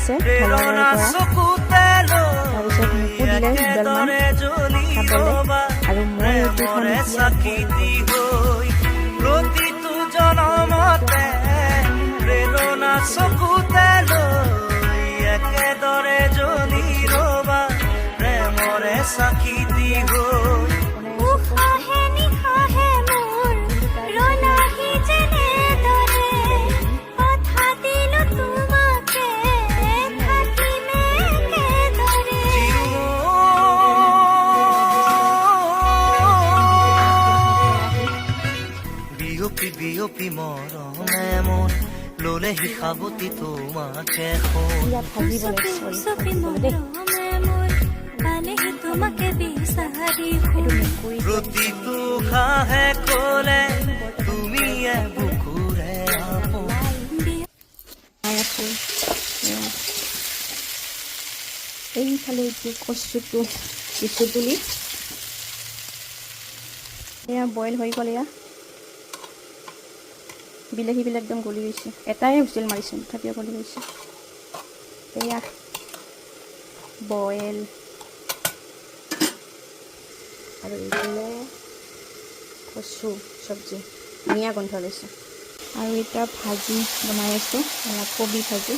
আছে তাৰপিছত মোকো দিলে দুডালমান খাবলৈ আৰু মই এইটো প্ৰতিটো জনমতে প্ৰেৰণা চকুতে লৈ একেদৰে জ্বলি ৰবা প্ৰেমৰে চাকি দি গৈ বিয়পি মৰমে মোৰ ললে শিখাবতি তোমাকে প্ৰতিটো খাহে কলে তুমি বুকুৰে এইফালে এইটো কচুটো কিছু তুলি এয়া বইল হৈ গ'ল এয়া বিলাহীবিলাক একদম গলি গৈছে এটাই হুইচেল মাৰিছোঁ তথাপিও গলি গৈছে এয়া বইল আৰু এইফালে কচু চব্জি ধুনীয়া গোন্ধ লৈছে আৰু এতিয়া ভাজি বনাই আছোঁ কবি ভাজি